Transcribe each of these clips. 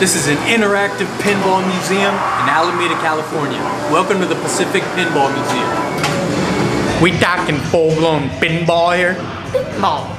This is an interactive pinball museum in Alameda, California. Welcome to the Pacific Pinball Museum. We talking full-blown pinball here? Pinball.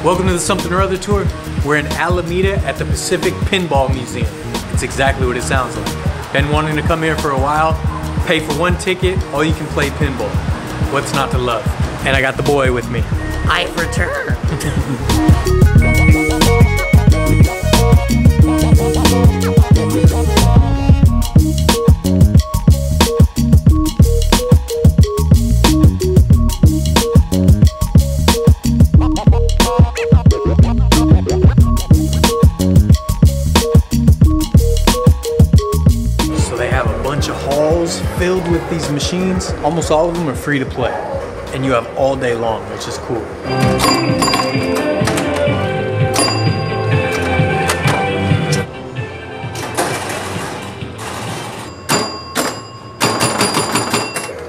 Welcome to the Something or Other tour. We're in Alameda at the Pacific Pinball Museum. It's exactly what it sounds like. Been wanting to come here for a while. Pay for one ticket, all you can play pinball. What's not to love? And I got the boy with me. I've returned. Filled with these machines. Almost all of them are free to play, and you have all day long, which is cool.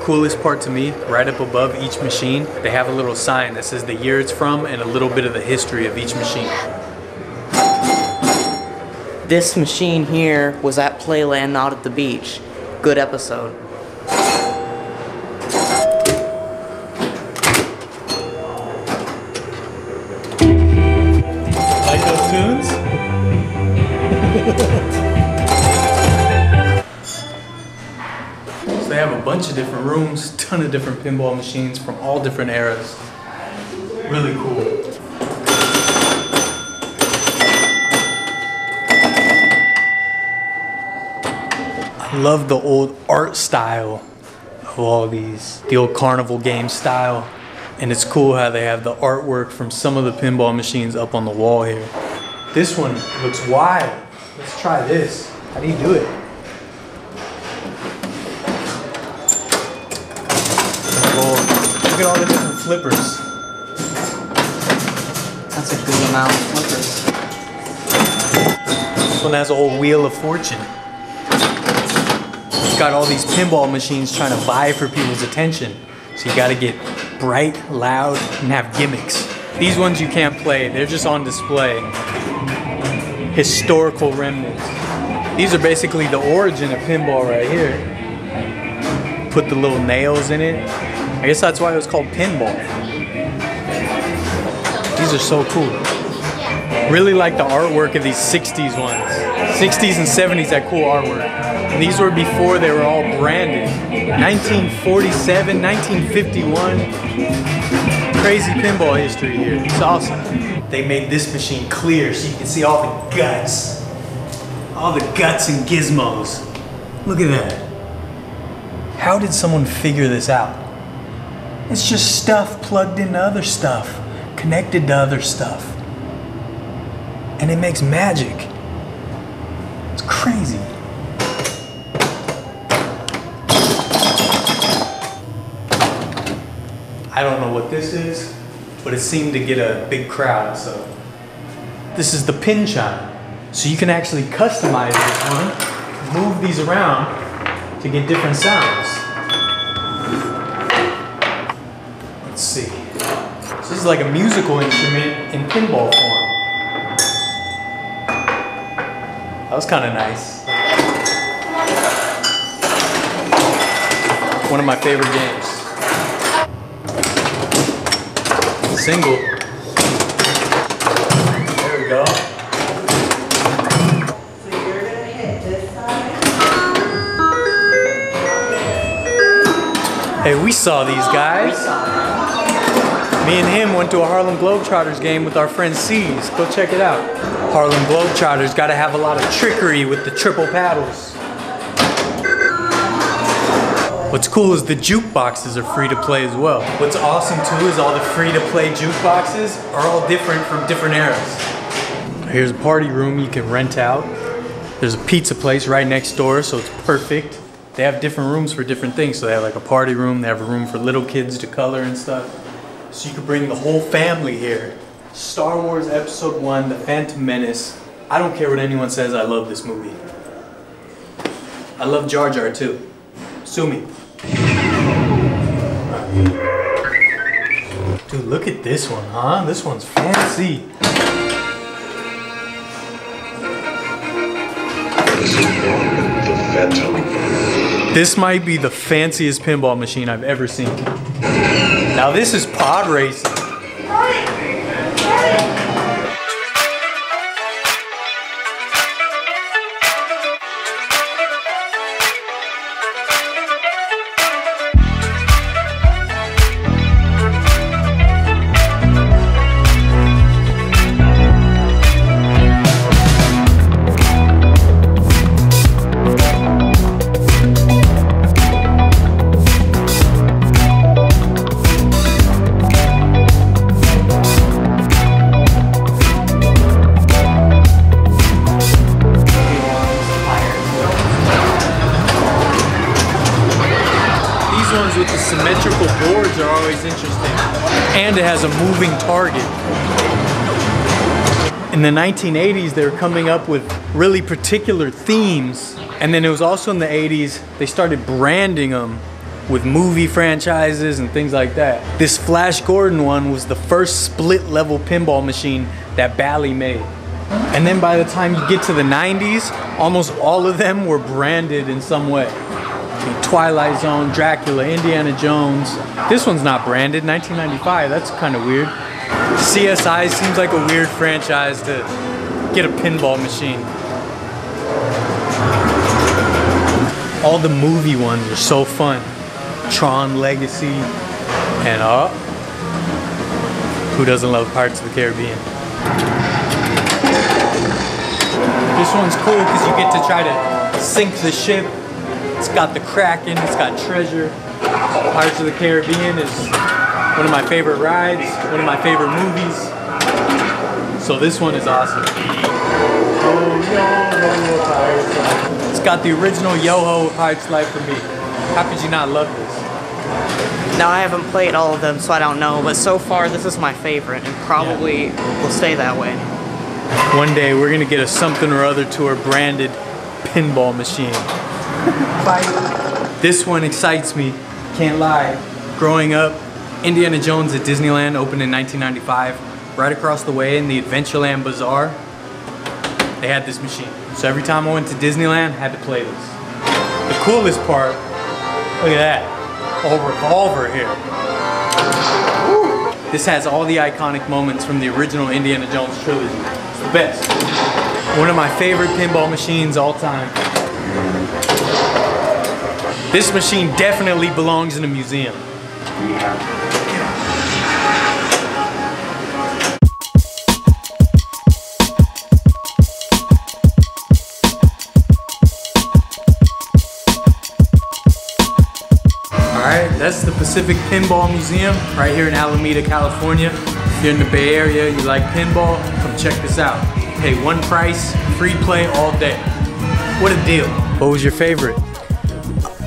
Coolest part to me, right up above each machine, they have a little sign that says the year it's from and a little bit of the history of each machine. This machine here was at Playland, not at the beach. Good episode. Like those tunes? So they have a bunch of different rooms, ton of different pinball machines from all different eras. Really cool. I love the old art style of all these, the old carnival game style. And it's cool how they have the artwork from some of the pinball machines up on the wall here. This one looks wild. Let's try this. How do you do it? Oh, look at all the different flippers. That's a good amount of flippers. This one has a whole Wheel of Fortune. Got all these pinball machines trying to vie for people's attention. So you gotta get bright, loud, and have gimmicks. These ones you can't play, they're just on display. Historical remnants. These are basically the origin of pinball right here. Put the little nails in it. I guess that's why it was called pinball. These are so cool. Really like the artwork of these 60s ones. 60s and 70s had cool artwork. And these were before they were all branded. 1947, 1951. Crazy pinball history here. It's awesome. They made this machine clear so you can see all the guts. All the guts and gizmos. Look at that. How did someone figure this out? It's just stuff plugged into other stuff, connected to other stuff. And it makes magic. It's crazy. I don't know what this is, but it seemed to get a big crowd, so. This is the pin chime. So you can actually customize this one, move these around to get different sounds. Let's see. So this is like a musical instrument in pinball form. That was kind of nice. One of my favorite games. Single. There we go. So you're gonna hit this side. Hey, we saw these guys. Me and him went to a Harlem Globetrotters game with our friend C's. Go check it out. Harlem Globetrotters gotta have a lot of trickery with the triple paddles. What's cool is the jukeboxes are free to play as well. What's awesome too is all the free to play jukeboxes are all different from different eras. Here's a party room you can rent out. There's a pizza place right next door, so it's perfect. They have different rooms for different things. So they have like a party room, they have a room for little kids to color and stuff. So you could bring the whole family here Star Wars Episode 1, The Phantom Menace. I don't care what anyone says, I love this movie. I love Jar Jar too. Sue me. Dude, look at this one, huh? This one's fancy. The Phantom. This might be the fanciest pinball machine I've ever seen. Now this is Podracing. With the symmetrical boards are always interesting, and it has a moving target. In the 1980s they were coming up with really particular themes, and then it was also in the 80s they started branding them with movie franchises and things like that. This Flash Gordon one was the first split level pinball machine that Bally made. And then by the time you get to the 90s, almost all of them were branded in some way. Twilight Zone, Dracula, Indiana Jones. This one's not branded, 1995, that's kind of weird. CSI seems like a weird franchise to get a pinball machine. All the movie ones are so fun. Tron Legacy, and who doesn't love Pirates of the Caribbean? This one's cool because you get to try to sink the ship. It's got the Kraken, it's got treasure. Pirates of the Caribbean is one of my favorite rides, one of my favorite movies. So this one is awesome. It's got the original Yo-Ho Pirates Life for me. How could you not love this? Now I haven't played all of them, so I don't know, but so far this is my favorite and probably will stay that way. One day we're gonna get a something or other to our branded pinball machine. This one excites me, can't lie. Growing up, Indiana Jones at Disneyland opened in 1995. Right across the way in the Adventureland Bazaar, they had this machine. So every time I went to Disneyland, I had to play this. The coolest part, look at that, a revolver here. Woo. This has all the iconic moments from the original Indiana Jones trilogy. It's the best. One of my favorite pinball machines all time. This machine definitely belongs in a museum. Alright, that's the Pacific Pinball Museum right here in Alameda, California. If you're in the Bay Area, you like pinball, come check this out. Pay one price, free play all day. What a deal. What was your favorite?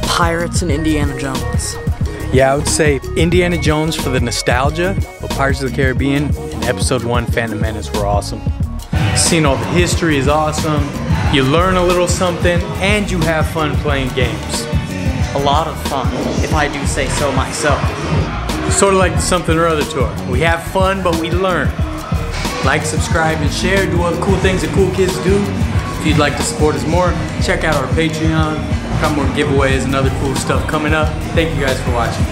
Pirates and Indiana Jones. Yeah, I would say Indiana Jones for the nostalgia, but Pirates of the Caribbean and Episode 1 Phantom Menace were awesome. Seeing all the history is awesome, you learn a little something, and you have fun playing games. A lot of fun, if I do say so myself. Sort of like the Something or Other tour. We have fun, but we learn. Like, subscribe, and share. Do all the cool things that cool kids do. If you'd like to support us more, check out our Patreon. Got more giveaways and other cool stuff coming up. Thank you guys for watching.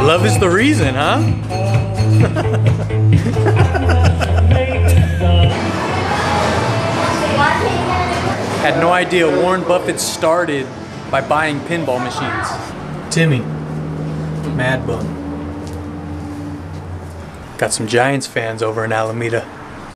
Love is the reason, huh? Had no idea Warren Buffett started by buying pinball machines. Timmy, Mad Bum. Got some Giants fans over in Alameda.